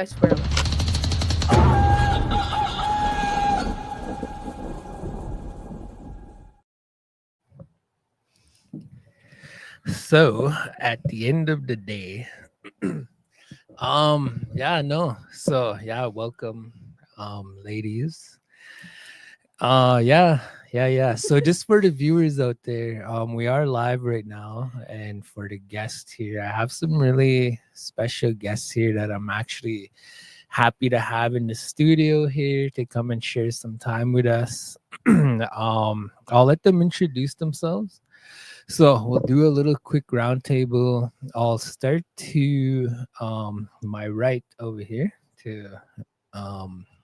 I swear. So at the end of the day, yeah, no. So yeah, welcome, ladies. Yeah. So just for the viewers out there, we are live right now, and for the guests here, I have some really special guests here that I'm actually happy to have in the studio here to come and share some time with us. I'll let them introduce themselves. So we'll do a little quick roundtable. I'll start to my right over here to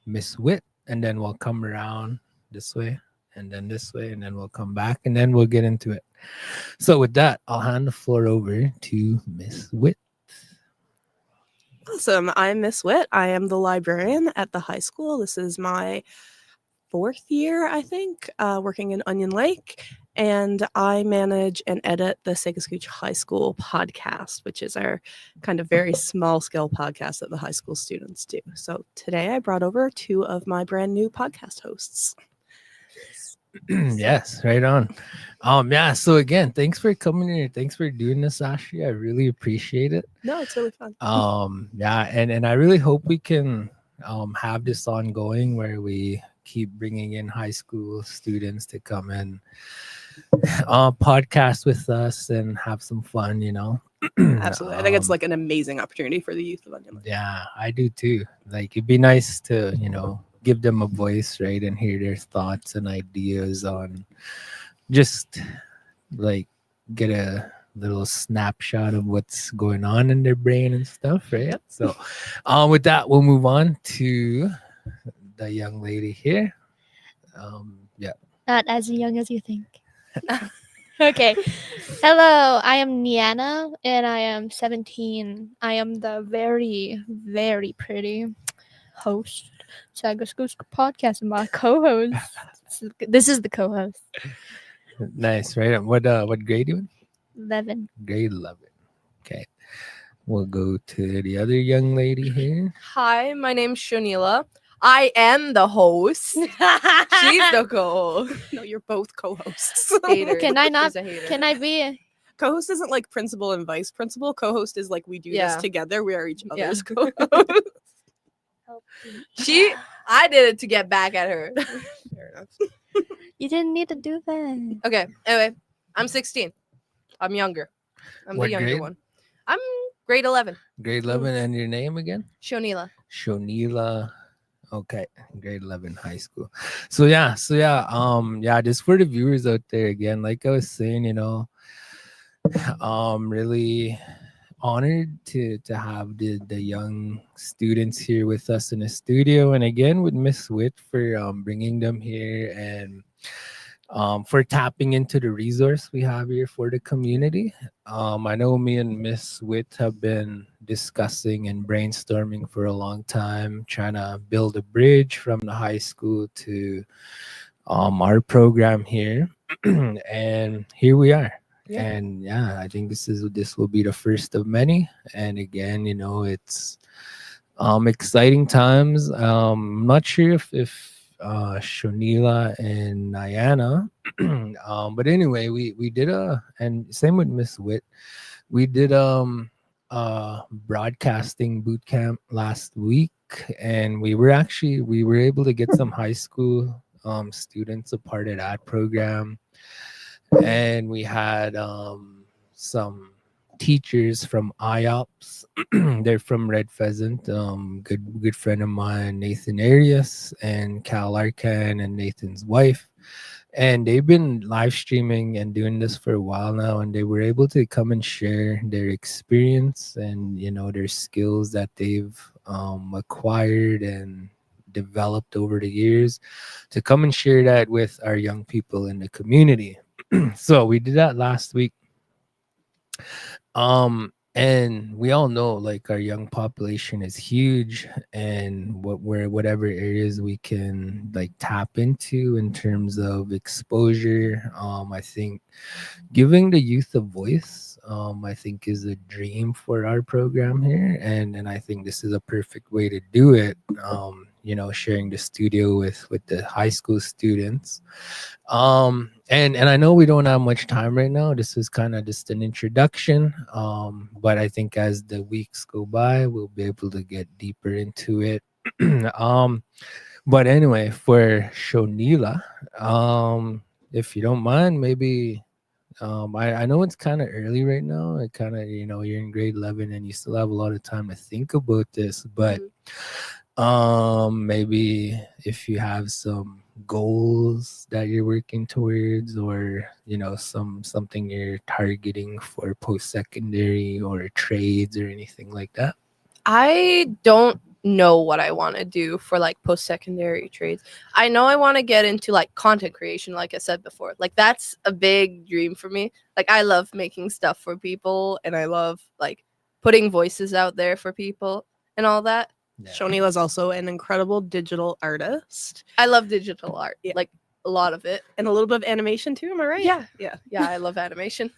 Miss Wit, and then we'll come around this way, and then this way, and then we'll come back, and then we'll get into it. So with that, I'll hand the floor over to Miss Wit. Awesome. I'm Miss Witt. I am the librarian at the high school. This is my 4th year, I think, working in Onion Lake. And I manage and edit the Segascooch High School podcast, which is our kind of very small scale podcast that the high school students do. So today I brought over 2 of my brand new podcast hosts. Yes, right on. Yeah. So again, thanks for coming here. Thanks for doing this, Ashley. I really appreciate it. No, it's really fun. Yeah, and I really hope we can have this ongoing where we keep bringing in high school students to come and podcast with us and have some fun. Absolutely. I think it's like an amazing opportunity for the youth of Onion Lake. Yeah, I do too. Like it'd be nice to give them a voice, right, and hear their thoughts and ideas on just like get a little snapshot of what's going on in their brain and stuff, right? Yep. So with that, we'll move on to the young lady here. Yeah. Not as young as you think. Okay. Hello, I am Niana and I am 17. I am the very, very pretty host. Segascooch podcast and my co-host. This is the co-host. Nice, right? What grade you in? 11. Grade 11. Okay. We'll go to the other young lady here. Hi, my name's Shonila. I am the host. She's the co-host. No, you're both co-hosts. Hater. Can I not? She's a hater. Can I be? Co-host isn't like principal and vice principal. Co-host is like we do Yeah. this together. We are each Yeah. other's co-host. I did it to get back at her. Fair enough. You didn't need to do that. Okay. Anyway, I'm 16. I'm younger. I'm What the younger grade? one. I'm grade 11. Grade 11, and your name again? Shonila. Shonila. Okay, grade 11 high school. So yeah, just for the viewers out there again, like I was saying, really honored to have the young students here with us in the studio, and again with Miss Witt for bringing them here and for tapping into the resource we have here for the community. I know me and Miss Witt have been discussing and brainstorming for a long time, trying to build a bridge from the high school to our program here, and here we are. Yeah. And yeah, I think this will be the first of many. And again, it's exciting times. I'm not sure if Shonila and Niana. But anyway, we did and same with Miss Witt. We did broadcasting boot camp last week, and we were able to get some high school students a part of that program, and we had some teachers from IOPS. They're from Red Pheasant. Good friend of mine, Nathan Arias, and Cal Arkan, and Nathan's wife. And they've been live streaming and doing this for a while now, and they were able to come and share their experience and their skills that they've acquired and developed over the years, to come and share that with our young people in the community. So we did that last week. and we all know like our young population is huge, and whatever areas we can like tap into in terms of exposure, I think giving the youth a voice, I think is a dream for our program here, and I think this is a perfect way to do it. Sharing the studio with the high school students. And I know we don't have much time right now. This is kind of just an introduction. But I think as the weeks go by, we'll be able to get deeper into it. um, but anyway, for Shonila, if you don't mind, maybe I know it's kind of early right now. It kind of, you're in grade 11 and you still have a lot of time to think about this, but maybe if you have some goals that you're working towards, or something you're targeting for post-secondary or trades or anything like that. I don't know what I want to do for like post-secondary trades. I know I want to get into like content creation, like I said before. Like that's a big dream for me. Like I love making stuff for people, and I love like putting voices out there for people and all that. Yeah. Shonila's also an incredible digital artist. I love digital art, like a lot of it, and a little bit of animation too. Am I right? Yeah. I love animation.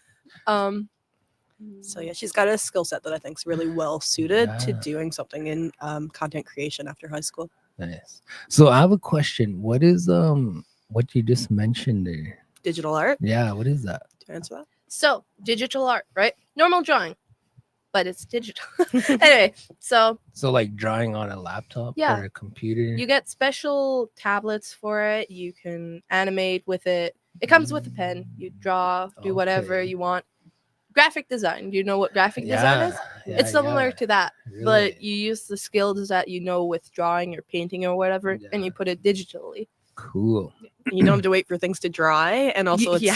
So yeah, she's got a skill set that I think is really well suited to doing something in content creation after high school. Nice. So I have a question. What is what you just mentioned there? Digital art. Yeah. What is that? To answer that. So digital art, right? Normal drawing, but it's digital. Anyway, so like drawing on a laptop or a computer. You get special tablets for it. You can animate with it. It comes with a pen. You draw, do whatever you want. Graphic design. Do you know what graphic design is? It's similar to that, but you use the skills that you know with drawing or painting or whatever, and you put it digitally. Cool. You don't have to wait for things to dry, and also it's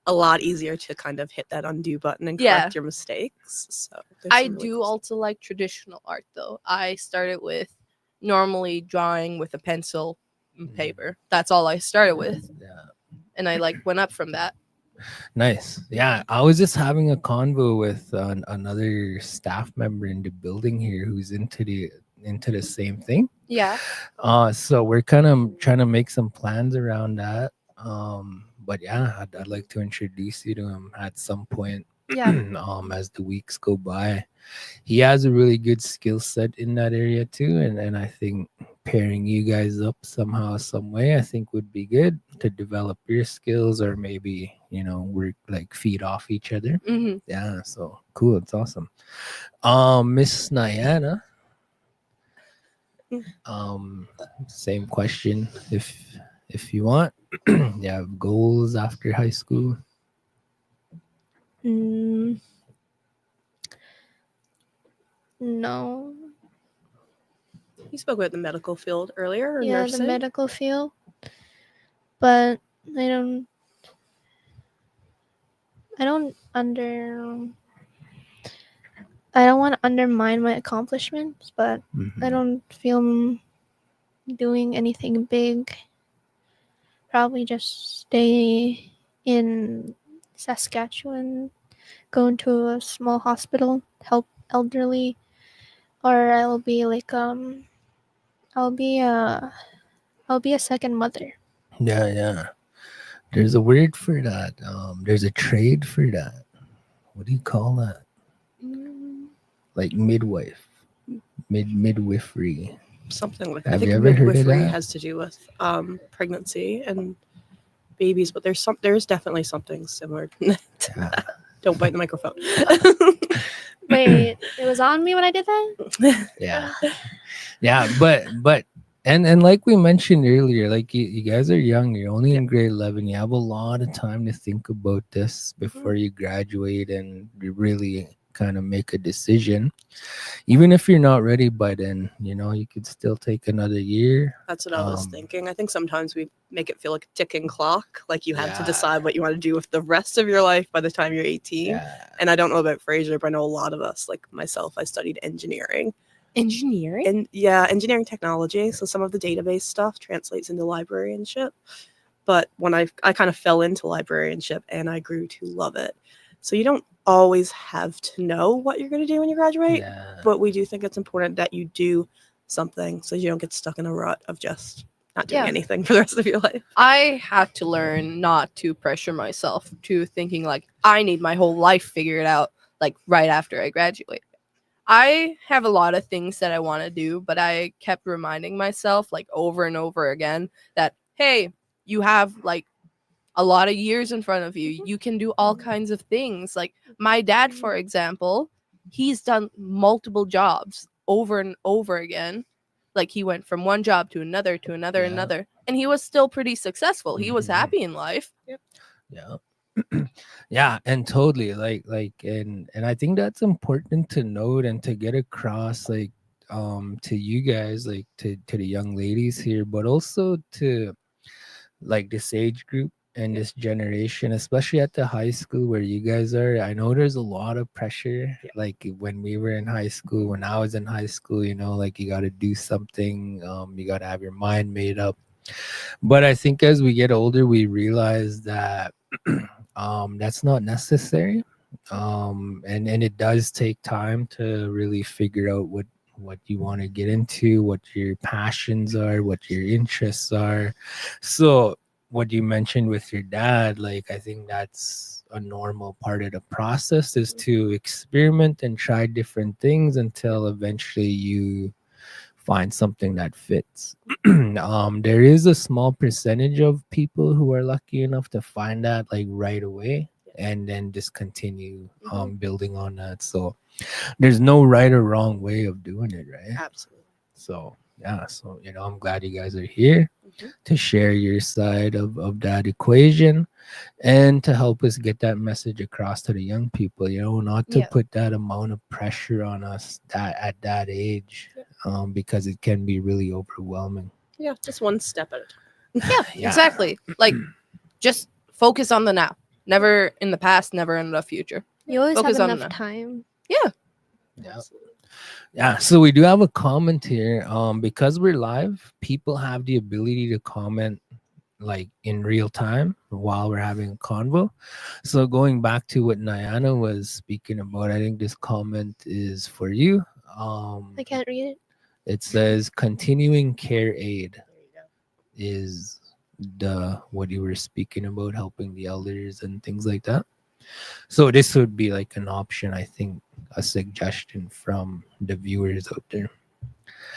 a lot easier to kind of hit that undo button and correct your mistakes. So I do also like traditional art, though. I started with normally drawing with a pencil and paper. That's all I started with, and I like went up from that. Nice. Yeah, I was just having a convo with another staff member in the building here who's into the same thing. Yeah. So we're kind of trying to make some plans around that. But yeah, I'd like to introduce you to him at some point. Yeah. As the weeks go by. He has a really good skill set in that area too, and I think pairing you guys up somehow, some way, I think would be good to develop your skills, or maybe work like feed off each other. Mm-hmm. Yeah, so cool. It's awesome. Miss Nyana, same question if you want. You have goals after high school? No. You spoke about the medical field earlier. Or yeah, nursing? The medical field. But I don't want to undermine my accomplishments, but I don't feel doing anything big. Probably just stay in Saskatchewan, go into a small hospital, help elderly, or I'll be like I'll be a second mother. Yeah. There's a word for that. There's a trade for that. What do you call that? Like midwife, midwifery. Something like that. Have I think you ever heard of midwifery that? has to do with pregnancy and babies, but there's definitely something similar to that. Don't bite the microphone. Wait, it was on me when I did that? Yeah, but and like we mentioned earlier, like you guys are young, you're only in grade 11, you have a lot of time to think about this before you graduate and really kind of make a decision. Even if you're not ready by then, you could still take another year. That's what I was thinking. I think sometimes we make it feel like a ticking clock, like you have to decide what you want to do with the rest of your life by the time you're 18. And I don't know about Fraser, but I know a lot of us, like myself, I studied engineering. And engineering technology. So some of the database stuff translates into librarianship. But when I kind of fell into librarianship and I grew to love it. So you don't always have to know what you're going to do when you graduate, Yeah. but we do think it's important that you do something so you don't get stuck in a rut of just not doing Yeah. anything for the rest of your life. I had to learn not to pressure myself to thinking like I need my whole life figured out like right after I graduate. I have a lot of things that I want to do, but I kept reminding myself like over and over again that hey, you have like a lot of years in front of you. You can do all kinds of things. Like my dad, for example, he's done multiple jobs over and over again. Like he went from one job to another to another, Yeah. another, and he was still pretty successful. He was Mhm. happy in life. Yeah. Yeah, and totally like and I think that's important to note and to get across, like to you guys, like to the young ladies here, but also to like this age group and this generation, especially at the high school where you guys are. I know there's a lot of pressure. Yeah. Like when we were in high school, when I was in high school, you know, like you got to do something, you got to have your mind made up. But I think as we get older, we realize that that's not necessary. And it does take time to really figure out what you want to get into, what your passions are, what your interests are. So what you mentioned with your dad, like I think that's a normal part of the process, is to experiment and try different things until eventually you find something that fits. There is a small percentage of people who are lucky enough to find that like right away and then just continue building on that. So there's no right or wrong way of doing it, right? Absolutely. So yeah, so you know, I'm glad you guys are here to share your side of that equation and to help us get that message across to the young people, you know, not to Yeah. put that amount of pressure on us at that age, because it can be really overwhelming. Yeah, just one step at a time. Yeah, exactly. Like just focus on the now. Never in the past, never in the future. You always Focus have on enough that. time. Yeah. Absolutely. Yeah, so we do have a comment here. Because we're live, people have the ability to comment like in real time while we're having a convo. So going back to what Nyana was speaking about, I think this comment is for you. I can't read it. It says continuing care aid There you go. is the what you were speaking about, helping the elders and things like that. So this would be like an option, I think, a suggestion from the viewers out there.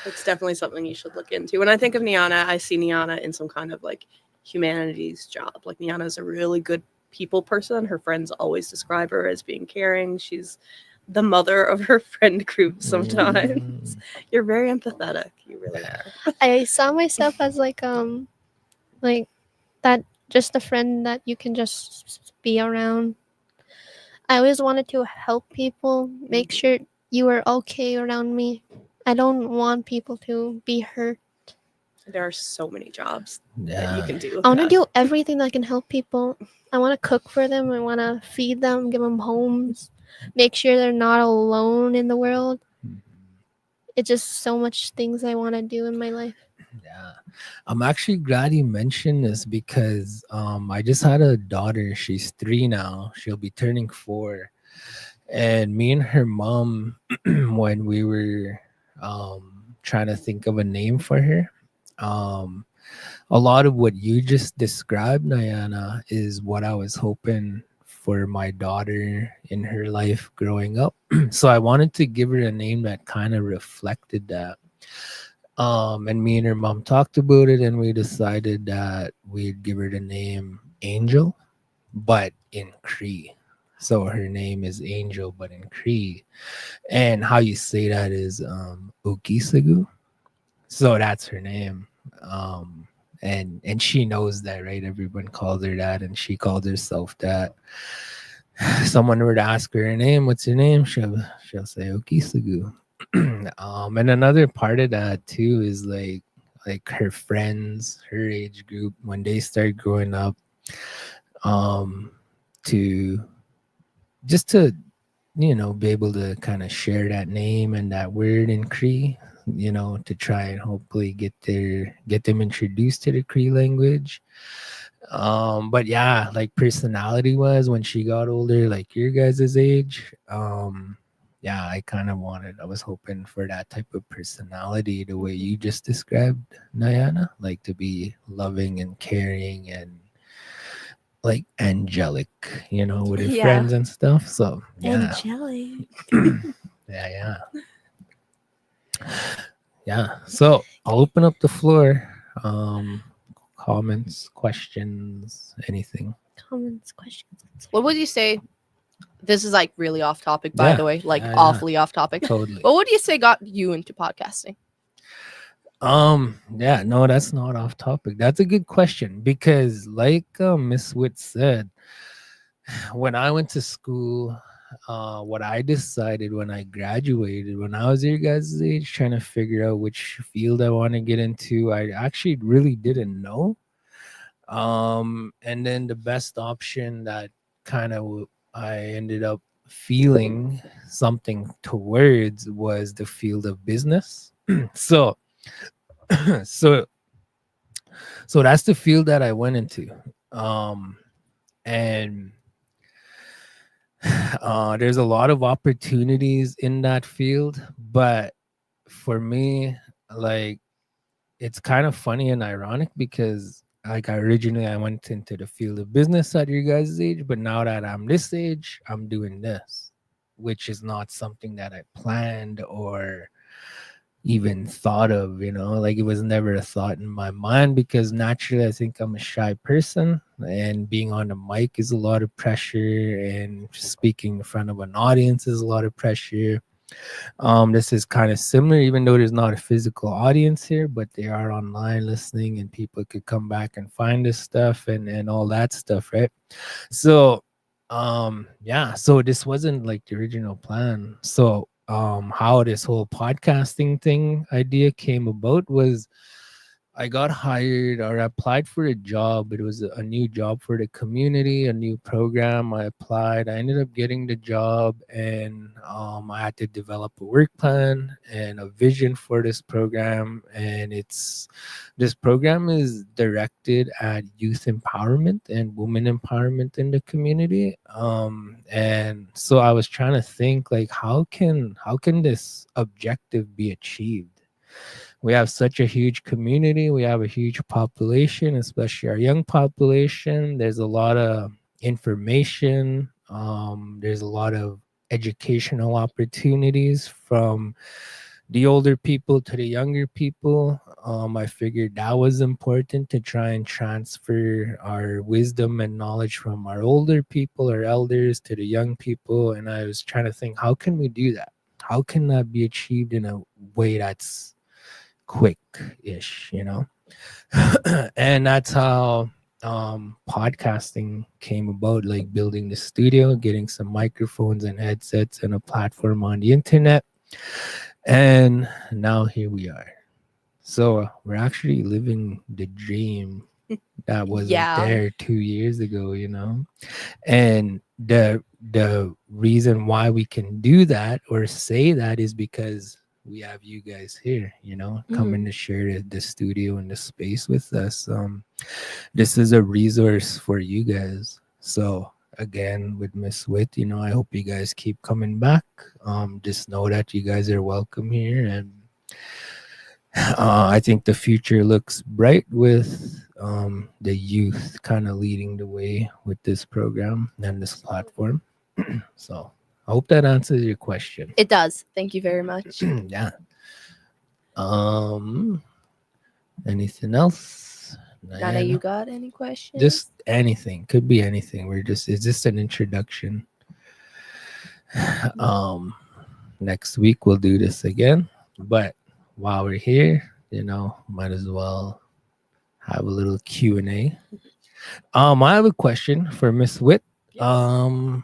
It's definitely something you should look into. When I think of Niana, I see Niana in some kind of like humanities job. Like Niana is a really good people person. Her friends always describe her as being caring. She's the mother of her friend group sometimes. You're very empathetic. You really are. I saw myself as like that, just a friend that you can just be around. I always wanted to help people, make sure you are okay around me. I don't want people to be hurt. There are so many jobs that Yeah. you can do. with I want to that. do everything that can help people. I want to cook for them. I want to feed them, give them homes, make sure they're not alone in the world. It's just so much things I want to do in my life. Yeah, I'm actually glad you mentioned this because I just had a daughter. She's 3 now. She'll be turning 4. And me and her mom, when we were trying to think of a name for her, a lot of what you just described, Nyana, is what I was hoping for my daughter in her life growing up. So I wanted to give her a name that kind of reflected that. And me and her mom talked about it, and we decided that we'd give her the name Angel, but in Cree. So her name is Angel, but in Cree. And how you say that is Ukisagu. So that's her name. And she knows that, right? Everyone calls her that, and she calls herself that. Someone were to ask her name, what's your name? She'll say Okisagu. And another part of that too is like her friends, her age group, when they start growing up, to just to be able to kind of share that name and that word in Cree, to try and hopefully get them introduced to the Cree language. But yeah, like personality was when she got older, like your guys' age. Yeah, I was hoping for that type of personality the way you just described, Diana, like to be loving and caring and like angelic, with your Yeah. friends and stuff. So yeah, Angelic. yeah. Yeah. So I'll open up the floor. Comments, questions, anything. Comments, questions. What would you say? This is like really off topic, by Yeah, the way, like yeah. awfully off topic. Totally. What would you say got you into podcasting? Yeah, no, that's not off topic. That's a good question because like Miss Witt said, when I went to school, what I decided when I graduated, when I was your guys' age, trying to figure out which field I want to get into, I actually really didn't know. And then the best option that kind of I ended up feeling something towards was the field of business. so so so that's the field that I went into. And there's a lot of opportunities in that field, but for me, like it's kind of funny and ironic because like originally I went into the field of business at your guys' age, but now that I'm this age, I'm doing this, which is not something that I planned or even thought of, like it was never a thought in my mind because naturally I think I'm a shy person and being on the mic is a lot of pressure and speaking in front of an audience is a lot of pressure. This is kind of similar, even though there's not a physical audience here, but they are online listening and people could come back and find this stuff and all that stuff, right? So yeah, so this wasn't like the original plan. So how this whole podcasting thing idea came about was I got hired or applied for a job. It was a new job for the community, a new program. I applied. I ended up getting the job, and I had to develop a work plan and a vision for this program. And this program is directed at youth empowerment and women empowerment in the community. And so I was trying to think like, how can this objective be achieved? We have such a huge community. We have a huge population, especially our young population. There's a lot of information. There's a lot of educational opportunities from the older people to the younger people. I figured that was important to try and transfer our wisdom and knowledge from our older people, our elders, to the young people. And I was trying to think, how can we do that? How can that be achieved in a way that's quick-ish, and that's how podcasting came about, like building the studio, getting some microphones and headsets and a platform on the internet, and now here we are. So we're actually living the dream that wasn't Yeah. there 2 years ago, and the reason why we can do that or say that is because we have you guys here, coming to share the studio and the space with us. This is a resource for you guys. So again, with Miss Witt, I hope you guys keep coming back. Just know that you guys are welcome here, and I think the future looks bright with the youth kind of leading the way with this program and this platform. So I hope that answers your question. It does. Thank you very much. Yeah. Anything else? Nana, you got any questions? Just anything. Could be anything. It's just an introduction. Next week we'll do this again. But while we're here, might as well have a little Q&A. I have a question for Miss Witt. Yes.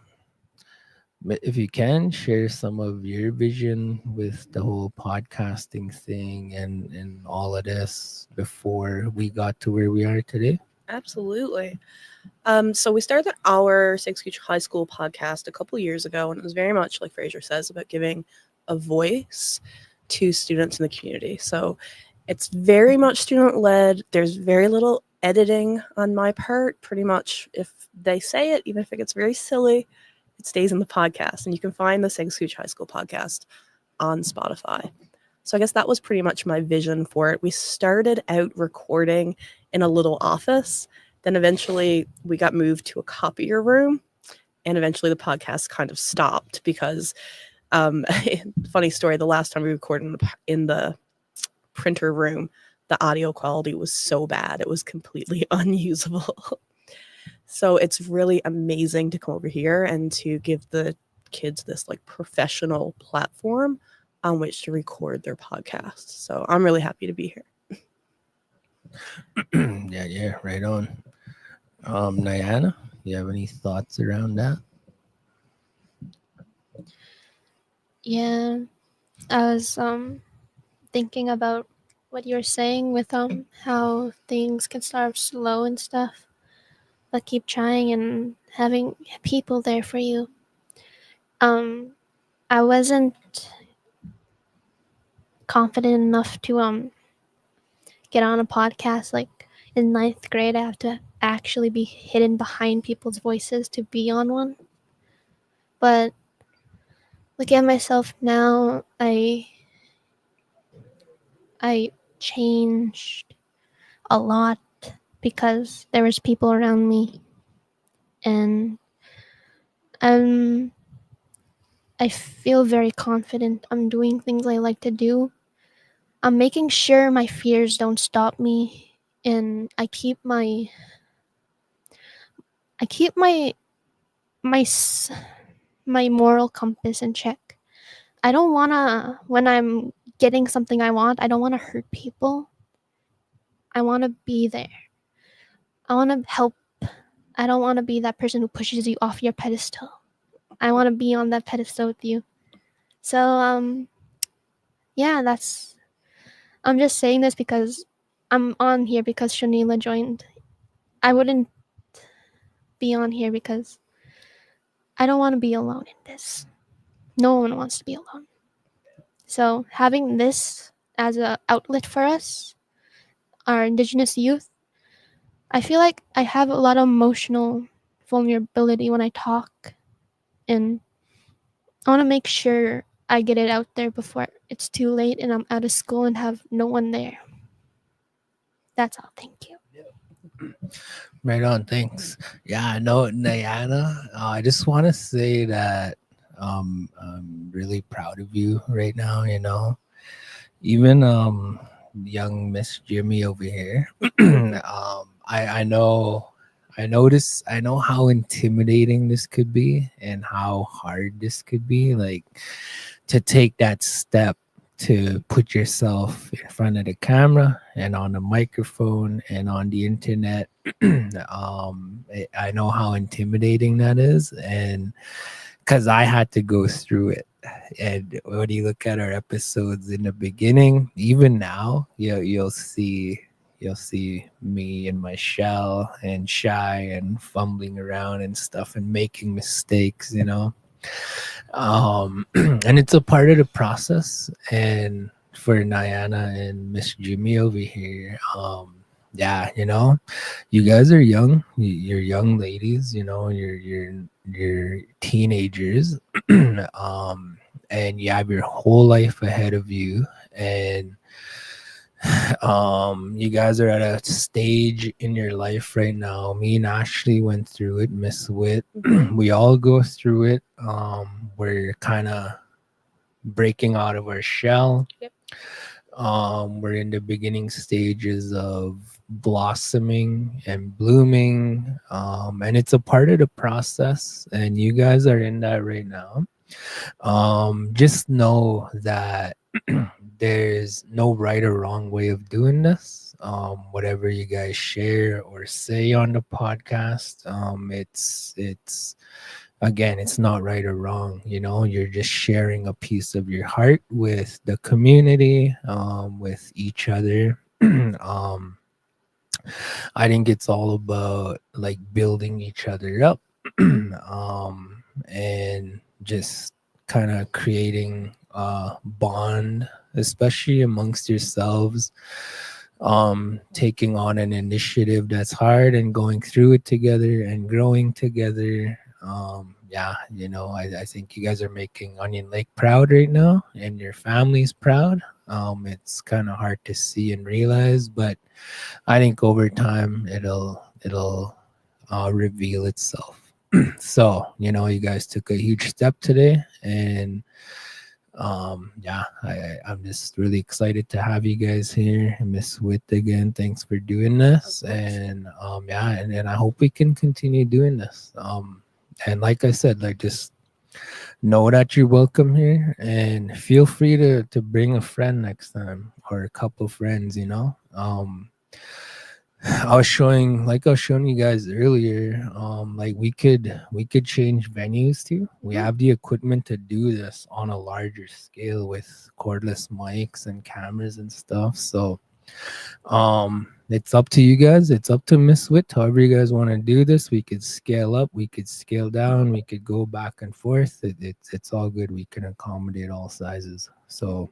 If you can share some of your vision with the whole podcasting thing and all of this before we got to where we are today. Absolutely. So we started our Sacred Scooch High School podcast a couple years ago, and it was very much like Fraser says about giving a voice to students in the community. So it's very much student led. There's very little editing on my part. Pretty much, if they say it, even if it gets very silly, it stays in the podcast. And you can find the Sega Scooch High School podcast on Spotify. So I guess that was pretty much my vision for it. We started out recording in a little office. Then eventually we got moved to a copier room. And eventually the podcast kind of stopped because, funny story, the last time we recorded in the printer room, the audio quality was so bad. It was completely unusable. So it's really amazing to come over here and to give the kids this like professional platform on which to record their podcasts. So I'm really happy to be here. Yeah, right on. Nyana, you have any thoughts around that? Yeah, I was thinking about what you were saying with how things can start slow and stuff, but keep trying and having people there for you. I wasn't confident enough to get on a podcast. Like in ninth grade, I have to actually be hidden behind people's voices to be on one. But looking at myself now, I changed a lot because there was people around me, and I feel very confident. I'm doing things I like to do. I'm making sure my fears don't stop me, and I keep my my moral compass in check. I don't want to, when I'm getting something I want, I don't want to hurt people. I want to be there. I want to help. I don't want to be that person who pushes you off your pedestal. I want to be on that pedestal with you. So, yeah, I'm just saying this because I'm on here because Shanila joined. I wouldn't be on here because I don't want to be alone in this. No one wants to be alone. So having this as an outlet for us, our Indigenous youth, I feel like I have a lot of emotional vulnerability when I talk, and I want to make sure I get it out there before it's too late and I'm out of school and have no one there. That's all. Thank you. Right on, thanks. Yeah, no, Nyana, I just want to say that I'm really proud of you right now, you know. Even young Miss Jimmy over here. I know I know how intimidating this could be and how hard this could be, like to take that step to put yourself in front of the camera and on the microphone and on the internet. I know how intimidating that is, and because I had to go through it. And when you look at our episodes in the beginning, even now, you'll see me in my shell and shy and fumbling around and stuff and making mistakes, you know. And it's a part of the process. And for Nyana and Miss Jimmy over here, yeah, you know, you guys are young. You're young ladies, you know. You're teenagers, and you have your whole life ahead of you, and you guys are at a stage in your life right now. Me and Ashley went through it, Miss Wit. We all go through it. We're kind of breaking out of our shell. Yep. We're in the beginning stages of blossoming and blooming, and it's a part of the process, and you guys are in that right now. Just know that there's no right or wrong way of doing this. Whatever you guys share or say on the podcast, it's again, it's not right or wrong. You know, you're just sharing a piece of your heart with the community, with each other. I think it's all about like building each other up, and just kind of creating a bond, especially amongst yourselves. taking on an initiative that's hard and going through it together and growing together. Yeah, I think you guys are making Onion Lake proud right now, and your family's proud. It's kind of hard to see and realize, but I think over time it'll reveal itself. So you guys took a huge step today, and yeah, I'm just really excited to have you guys here. Miss Witt, again, thanks for doing this. And yeah, and I hope we can continue doing this. And like I said, like, just know that you're welcome here, and feel free to bring a friend next time, or a couple friends. I was showing you guys earlier, like we could change venues too. We have the equipment to do this on a larger scale with cordless mics and cameras and stuff. So it's up to you guys. It's up to Miss Witt. However you guys want to do this, we could scale up, we could scale down, we could go back and forth. It's all good. We can accommodate all sizes. So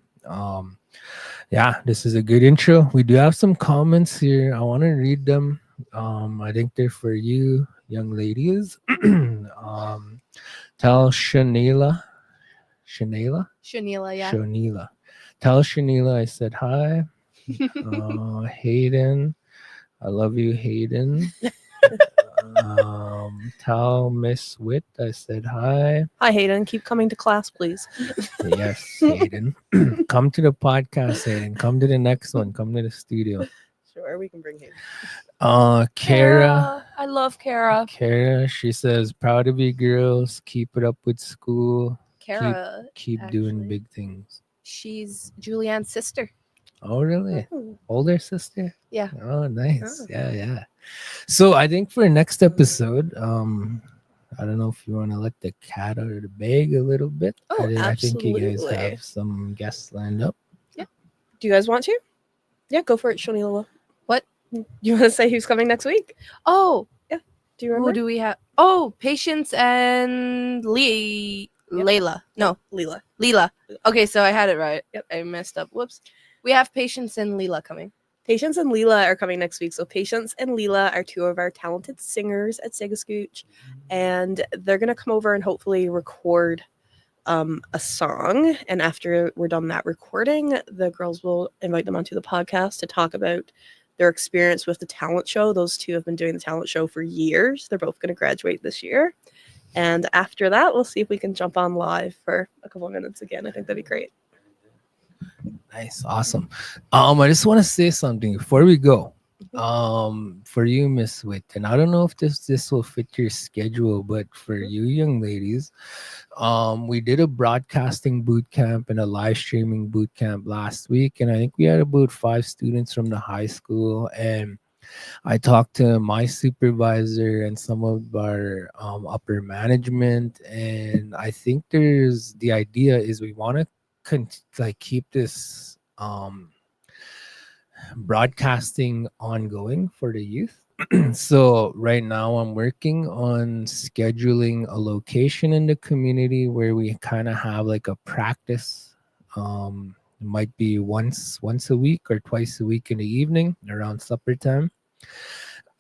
yeah, this is a good intro. We do have some comments here. I want to read them. I think they're for you, young ladies. Tell Shanila, Shanila, yeah. Tell Shanila I said hi. Hayden, I love you, Hayden. Tell Miss Witt I said hi. Hi, Hayden. Keep coming to class, please. Yes, Hayden. Come to the podcast, Hayden. Come to the next one. Come to the studio. Sure, we can bring Hayden. Kara. I love Kara. Kara, she says, proud of you girls. Keep it up with school. Kara, Keep doing actually. big things. She's Julianne's sister. Oh, really? Oh, Older sister? Yeah. Oh, nice. Oh. Yeah. So I think for next episode, I don't know if you want to let the cat out of the bag a little bit. Oh, I think you guys absolutely. have some guests lined up. do you guys want to? Yeah, go for it, Shanila. What? You want to say who's coming next week? Oh, Do you remember? who do we have? Oh, Patience and Layla. No, Leela. Leela. Okay, so I had it right. Yep. I messed up. Whoops. We have Patience and Leela coming. Patience and Leela are coming next week. So Patience and Leela are two of our talented singers at Sigascooch, and they're gonna come over and hopefully record a song. And after we're done that recording, the girls will invite them onto the podcast to talk about their experience with the talent show. Those two have been doing the talent show for years. They're both gonna graduate this year. And after that, we'll see if we can jump on live for a couple of minutes again. I think that'd be great. Nice, awesome. I just want to say something before we go. For you, Miss Witt, and I don't know if this will fit your schedule, but for you young ladies, we did a broadcasting boot camp and a live streaming boot camp last week, and I think we had about 5 students from the high school, and I talked to my supervisor and some of our upper management, and I think the idea is we want to keep this broadcasting ongoing for the youth. So right now I'm working on scheduling a location in the community where we kind of have like a practice. It might be once a week or twice a week in the evening around supper time.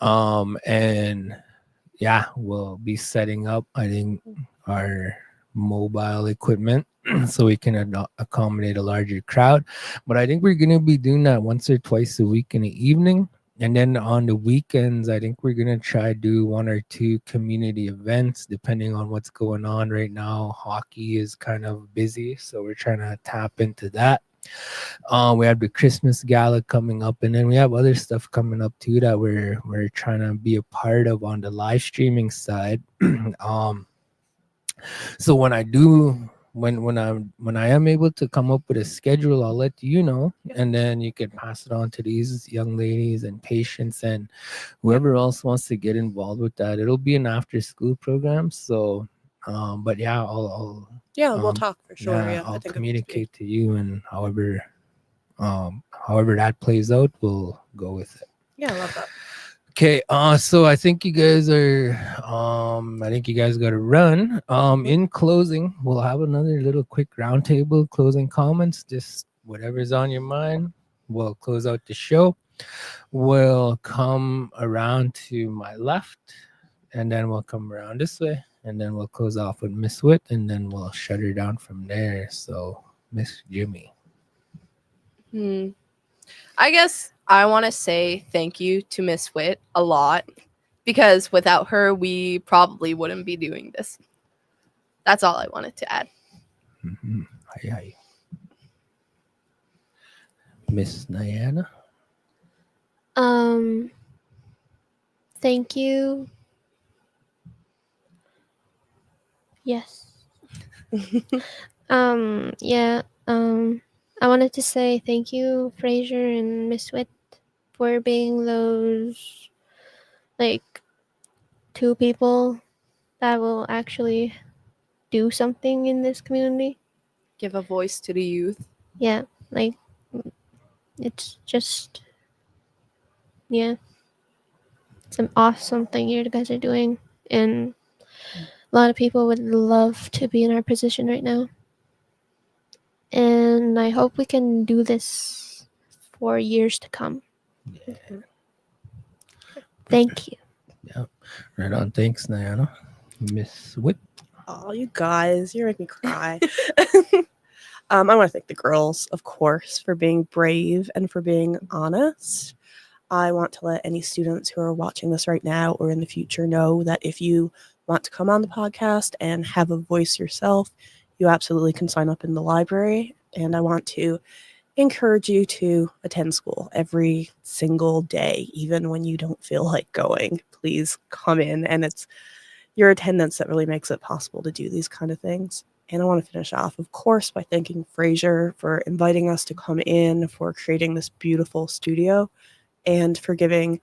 And yeah, we'll be setting up, I think, our mobile equipment so we can accommodate a larger crowd. But I think we're going to be doing that once or twice a week in the evening. And then on the weekends, I think we're going to try to do 1 or 2 community events, depending on what's going on right now. Hockey is kind of busy, so we're trying to tap into that. We have the Christmas gala coming up, and then we have other stuff coming up too that we're trying to be a part of on the live streaming side. So when I am able to come up with a schedule, I'll let you know, and then you can pass it on to these young ladies and Patience and whoever else wants to get involved with that. It'll be an after school program. So, but yeah, I'll we'll talk for sure. yeah, Yeah, I I'll think communicate to you, and however that plays out, we'll go with it. Yeah, I love that. Okay, so I think you guys are I think you guys gotta run. In closing, we'll have another little quick roundtable, closing comments, just whatever's on your mind. We'll close out the show. We'll come around to my left, and then we'll come around this way, and then we'll close off with Miss Witt, and then we'll shut her down from there. So, Miss Jimmy. I guess I want to say thank you to Miss Witt a lot, because without her, we probably wouldn't be doing this. That's all I wanted to add. Mm-hmm. Hi, hi. Miss Diana. Thank you. Yes. Yeah. I wanted to say thank you, Fraser and Miss Witt, for being those like two people that will actually do something in this community. Give a voice to the youth. Yeah, like it's just yeah. It's an awesome thing you guys are doing, and a lot of people would love to be in our position right now. And I hope we can do this for years to come. Yeah. Thank you. Yeah. Right on. Thanks, Diana. Miss Witt. Oh, you guys, you're making me cry. I want to thank the girls, of course, for being brave and for being honest. I want to let any students who are watching this right now or in the future know that if you want to come on the podcast and have a voice yourself, you absolutely can sign up in the library. And I want to encourage you to attend school every single day, even when you don't feel like going. Please come in, and it's your attendance that really makes it possible to do these kind of things. And I want to finish off, of course, by thanking Fraser for inviting us to come in, for creating this beautiful studio, and for giving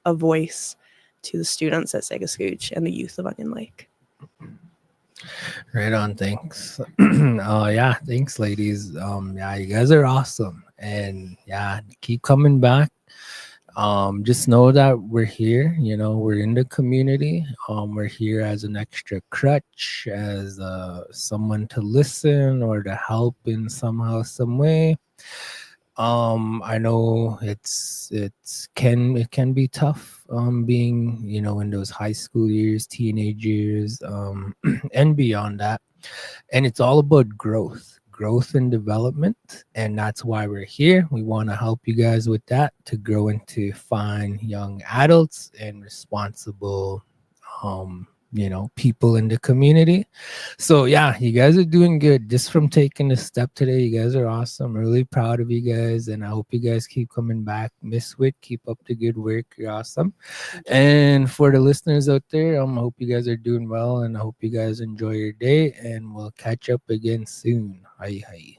a voice to the students at Sega Scooch and the youth of Onion Lake. Right on. Thanks. Yeah. Thanks, ladies. Yeah, you guys are awesome. And yeah, keep coming back. Just know that we're here, we're in the community. We're here as an extra crutch, as someone to listen or to help in somehow, some way. I know it can be tough, being, in those high school years, teenage years, and beyond that. And it's all about growth and development, and that's why we're here. We want to help you guys with that, to grow into fine young adults and responsible people in the community. So yeah, you guys are doing good just from taking the step today. You guys are awesome. Really proud of you guys, and I hope you guys keep coming back. Miss Witt, keep up the good work. You're awesome. And for the listeners out there, I hope you guys are doing well, and I hope you guys enjoy your day, and we'll catch up again soon. Hi.